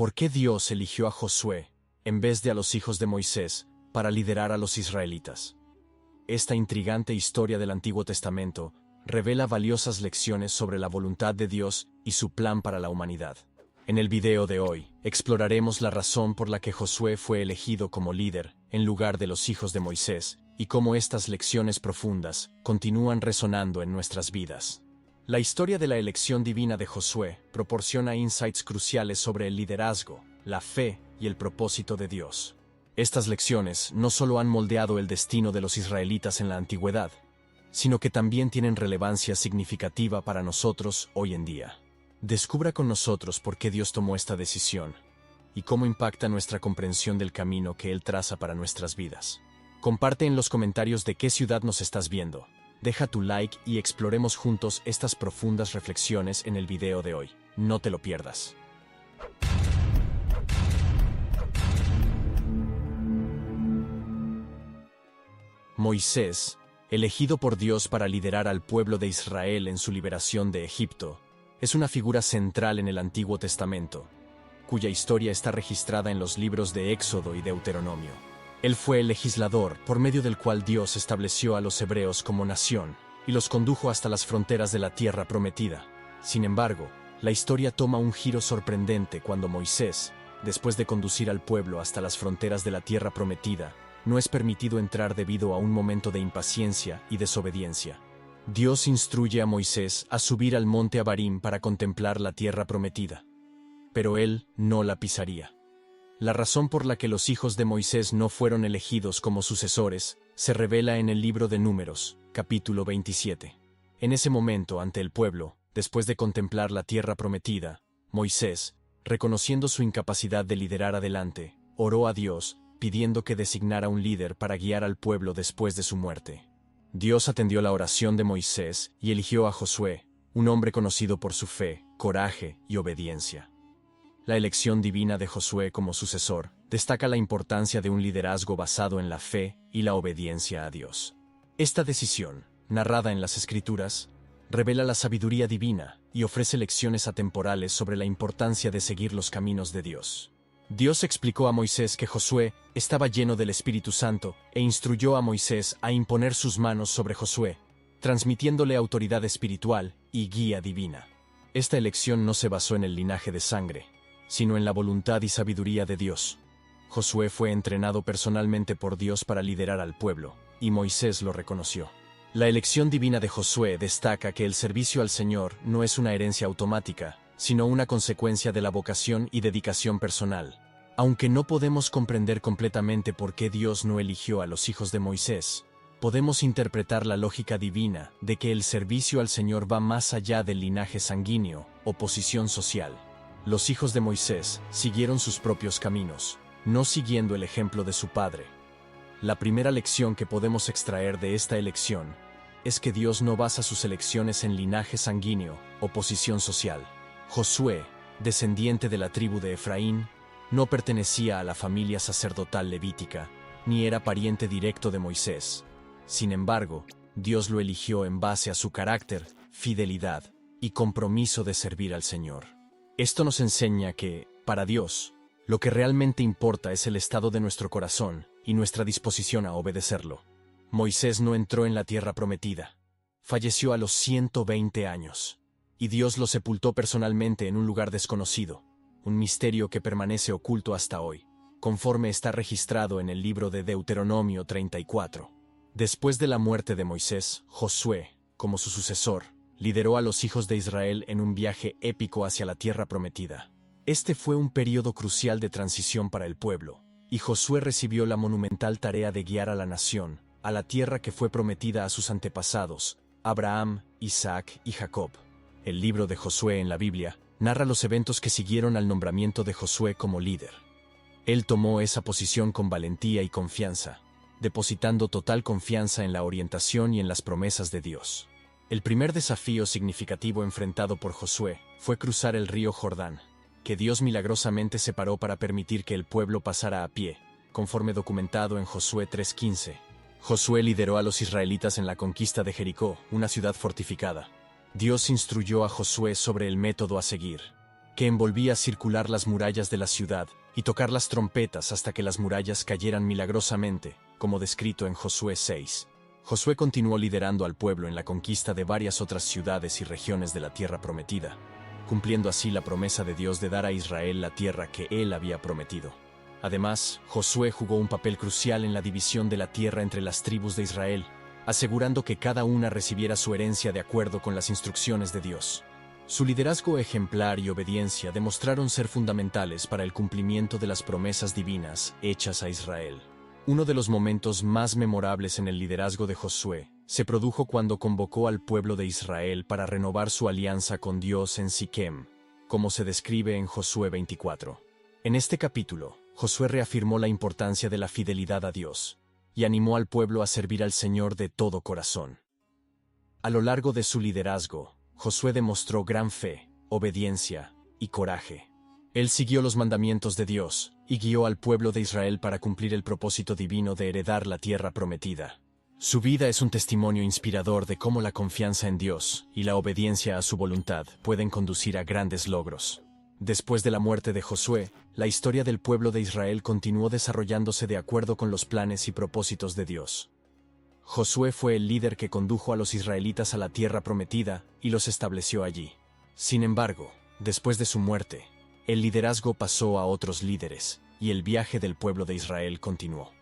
¿Por qué Dios eligió a Josué, en vez de a los hijos de Moisés, para liderar a los israelitas? Esta intrigante historia del Antiguo Testamento revela valiosas lecciones sobre la voluntad de Dios y su plan para la humanidad. En el video de hoy, exploraremos la razón por la que Josué fue elegido como líder en lugar de los hijos de Moisés y cómo estas lecciones profundas continúan resonando en nuestras vidas. La historia de la elección divina de Josué proporciona insights cruciales sobre el liderazgo, la fe y el propósito de Dios. Estas lecciones no solo han moldeado el destino de los israelitas en la antigüedad, sino que también tienen relevancia significativa para nosotros hoy en día. Descubra con nosotros por qué Dios tomó esta decisión y cómo impacta nuestra comprensión del camino que Él traza para nuestras vidas. Comparte en los comentarios de qué ciudad nos estás viendo. Deja tu like y exploremos juntos estas profundas reflexiones en el video de hoy. No te lo pierdas. Moisés, elegido por Dios para liderar al pueblo de Israel en su liberación de Egipto, es una figura central en el Antiguo Testamento, cuya historia está registrada en los libros de Éxodo y Deuteronomio. Él fue el legislador por medio del cual Dios estableció a los hebreos como nación y los condujo hasta las fronteras de la tierra prometida. Sin embargo, la historia toma un giro sorprendente cuando Moisés, después de conducir al pueblo hasta las fronteras de la tierra prometida, no es permitido entrar debido a un momento de impaciencia y desobediencia. Dios instruye a Moisés a subir al monte Abarim para contemplar la tierra prometida, pero él no la pisaría. La razón por la que los hijos de Moisés no fueron elegidos como sucesores se revela en el libro de Números, capítulo 27. En ese momento, ante el pueblo, después de contemplar la tierra prometida, Moisés, reconociendo su incapacidad de liderar adelante, oró a Dios, pidiendo que designara un líder para guiar al pueblo después de su muerte. Dios atendió la oración de Moisés y eligió a Josué, un hombre conocido por su fe, coraje y obediencia. La elección divina de Josué como sucesor destaca la importancia de un liderazgo basado en la fe y la obediencia a Dios. Esta decisión, narrada en las Escrituras, revela la sabiduría divina y ofrece lecciones atemporales sobre la importancia de seguir los caminos de Dios. Dios explicó a Moisés que Josué estaba lleno del Espíritu Santo e instruyó a Moisés a imponer sus manos sobre Josué, transmitiéndole autoridad espiritual y guía divina. Esta elección no se basó en el linaje de sangre, sino en la voluntad y sabiduría de Dios. Josué fue entrenado personalmente por Dios para liderar al pueblo, y Moisés lo reconoció. La elección divina de Josué destaca que el servicio al Señor no es una herencia automática, sino una consecuencia de la vocación y dedicación personal. Aunque no podemos comprender completamente por qué Dios no eligió a los hijos de Moisés, podemos interpretar la lógica divina de que el servicio al Señor va más allá del linaje sanguíneo o posición social. Los hijos de Moisés siguieron sus propios caminos, no siguiendo el ejemplo de su padre. La primera lección que podemos extraer de esta elección es que Dios no basa sus elecciones en linaje sanguíneo o posición social. Josué, descendiente de la tribu de Efraín, no pertenecía a la familia sacerdotal levítica, ni era pariente directo de Moisés. Sin embargo, Dios lo eligió en base a su carácter, fidelidad y compromiso de servir al Señor. Esto nos enseña que, para Dios, lo que realmente importa es el estado de nuestro corazón y nuestra disposición a obedecerlo. Moisés no entró en la tierra prometida. Falleció a los 120 años. Y Dios lo sepultó personalmente en un lugar desconocido, un misterio que permanece oculto hasta hoy, conforme está registrado en el libro de Deuteronomio 34. Después de la muerte de Moisés, Josué, como su sucesor, lideró a los hijos de Israel en un viaje épico hacia la tierra prometida. Este fue un período crucial de transición para el pueblo, y Josué recibió la monumental tarea de guiar a la nación a la tierra que fue prometida a sus antepasados, Abraham, Isaac y Jacob. El libro de Josué en la Biblia narra los eventos que siguieron al nombramiento de Josué como líder. Él tomó esa posición con valentía y confianza, depositando total confianza en la orientación y en las promesas de Dios. El primer desafío significativo enfrentado por Josué fue cruzar el río Jordán, que Dios milagrosamente separó para permitir que el pueblo pasara a pie, conforme documentado en Josué 3:15. Josué lideró a los israelitas en la conquista de Jericó, una ciudad fortificada. Dios instruyó a Josué sobre el método a seguir. que envolvía circular las murallas de la ciudad y tocar las trompetas hasta que las murallas cayeran milagrosamente, como descrito en Josué 6. Josué continuó liderando al pueblo en la conquista de varias otras ciudades y regiones de la tierra prometida, cumpliendo así la promesa de Dios de dar a Israel la tierra que él había prometido. Además, Josué jugó un papel crucial en la división de la tierra entre las tribus de Israel, asegurando que cada una recibiera su herencia de acuerdo con las instrucciones de Dios. Su liderazgo ejemplar y obediencia demostraron ser fundamentales para el cumplimiento de las promesas divinas hechas a Israel. Uno de los momentos más memorables en el liderazgo de Josué se produjo cuando convocó al pueblo de Israel para renovar su alianza con Dios en Siquem, como se describe en Josué 24. En este capítulo, Josué reafirmó la importancia de la fidelidad a Dios y animó al pueblo a servir al Señor de todo corazón. A lo largo de su liderazgo, Josué demostró gran fe, obediencia y coraje. Él siguió los mandamientos de Dios y guió al pueblo de Israel para cumplir el propósito divino de heredar la tierra prometida. Su vida es un testimonio inspirador de cómo la confianza en Dios y la obediencia a su voluntad pueden conducir a grandes logros. Después de la muerte de Josué, la historia del pueblo de Israel continuó desarrollándose de acuerdo con los planes y propósitos de Dios. Josué fue el líder que condujo a los israelitas a la tierra prometida y los estableció allí. Sin embargo, después de su muerte, el liderazgo pasó a otros líderes, y el viaje del pueblo de Israel continuó.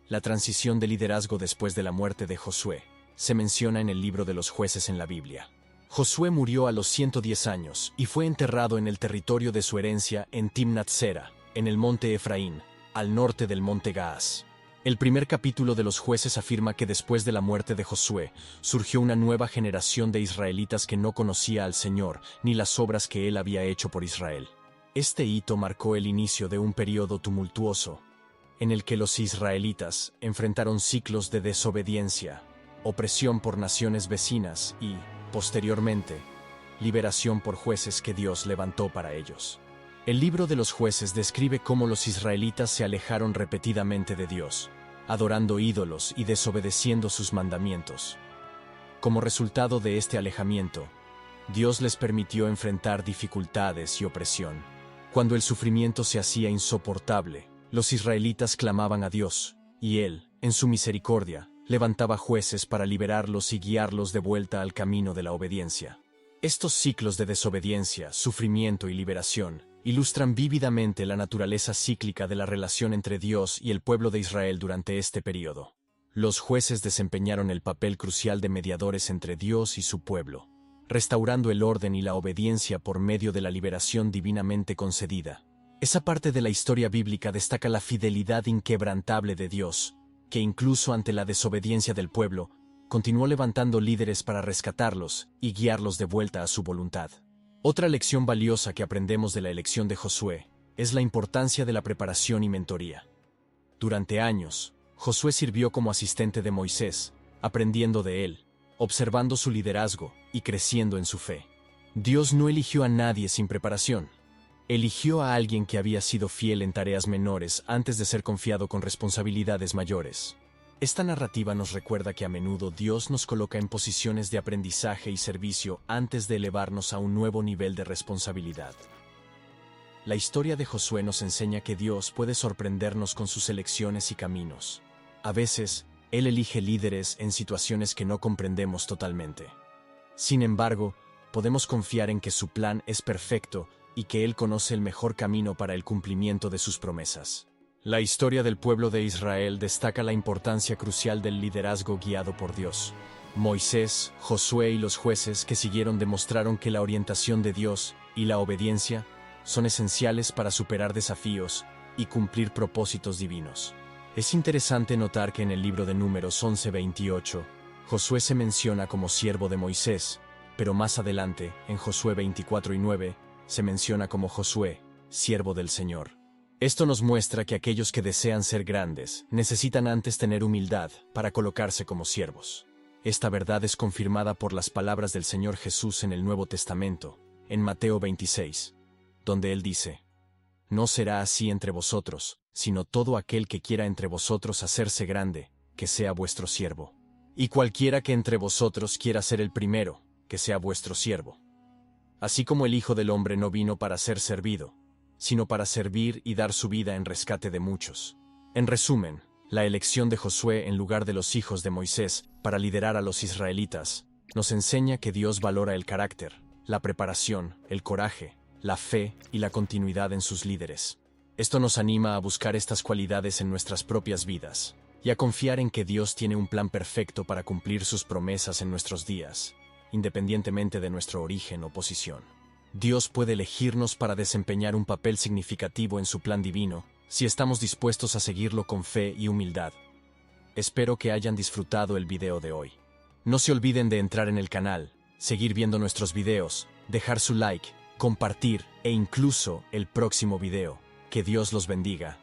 La transición de liderazgo después de la muerte de Josué se menciona en el libro de los jueces en la Biblia. Josué murió a los 110 años y fue enterrado en el territorio de su herencia en Timnat-Sera, en el monte Efraín, al norte del monte Gaas. El primer capítulo de los jueces afirma que después de la muerte de Josué, surgió una nueva generación de israelitas que no conocía al Señor ni las obras que él había hecho por Israel. Este hito marcó el inicio de un periodo tumultuoso, en el que los israelitas enfrentaron ciclos de desobediencia, opresión por naciones vecinas y, posteriormente, liberación por jueces que Dios levantó para ellos. El libro de los jueces describe cómo los israelitas se alejaron repetidamente de Dios, adorando ídolos y desobedeciendo sus mandamientos. Como resultado de este alejamiento, Dios les permitió enfrentar dificultades y opresión. Cuando el sufrimiento se hacía insoportable, los israelitas clamaban a Dios, y Él, en su misericordia, levantaba jueces para liberarlos y guiarlos de vuelta al camino de la obediencia. Estos ciclos de desobediencia, sufrimiento y liberación ilustran vívidamente la naturaleza cíclica de la relación entre Dios y el pueblo de Israel durante este período. Los jueces desempeñaron el papel crucial de mediadores entre Dios y su pueblo, restaurando el orden y la obediencia por medio de la liberación divinamente concedida. Esa parte de la historia bíblica destaca la fidelidad inquebrantable de Dios, que incluso ante la desobediencia del pueblo, continuó levantando líderes para rescatarlos y guiarlos de vuelta a su voluntad. Otra lección valiosa que aprendemos de la elección de Josué es la importancia de la preparación y mentoría. Durante años, Josué sirvió como asistente de Moisés, aprendiendo de él, observando su liderazgo y creciendo en su fe. Dios no eligió a nadie sin preparación. Eligió a alguien que había sido fiel en tareas menores antes de ser confiado con responsabilidades mayores. Esta narrativa nos recuerda que a menudo Dios nos coloca en posiciones de aprendizaje y servicio antes de elevarnos a un nuevo nivel de responsabilidad. La historia de Josué nos enseña que Dios puede sorprendernos con sus elecciones y caminos. A veces, Él elige líderes en situaciones que no comprendemos totalmente. Sin embargo, podemos confiar en que su plan es perfecto y que Él conoce el mejor camino para el cumplimiento de sus promesas. La historia del pueblo de Israel destaca la importancia crucial del liderazgo guiado por Dios. Moisés, Josué y los jueces que siguieron demostraron que la orientación de Dios y la obediencia son esenciales para superar desafíos y cumplir propósitos divinos. Es interesante notar que en el libro de Números 11:28, Josué se menciona como siervo de Moisés, pero más adelante, en Josué 24:9, se menciona como Josué, siervo del Señor. Esto nos muestra que aquellos que desean ser grandes necesitan antes tener humildad para colocarse como siervos. Esta verdad es confirmada por las palabras del Señor Jesús en el Nuevo Testamento, en Mateo 26, donde Él dice: «No será así entre vosotros, sino todo aquel que quiera entre vosotros hacerse grande, que sea vuestro siervo. Y cualquiera que entre vosotros quiera ser el primero, que sea vuestro siervo». Así como el Hijo del Hombre no vino para ser servido, sino para servir y dar su vida en rescate de muchos. En resumen, la elección de Josué en lugar de los hijos de Moisés para liderar a los israelitas nos enseña que Dios valora el carácter, la preparación, el coraje, la fe y la continuidad en sus líderes. Esto nos anima a buscar estas cualidades en nuestras propias vidas y a confiar en que Dios tiene un plan perfecto para cumplir sus promesas en nuestros días, independientemente de nuestro origen o posición. Dios puede elegirnos para desempeñar un papel significativo en su plan divino si estamos dispuestos a seguirlo con fe y humildad. Espero que hayan disfrutado el video de hoy. No se olviden de entrar en el canal, seguir viendo nuestros videos, dejar su like, compartir e incluso el próximo video. Que Dios los bendiga.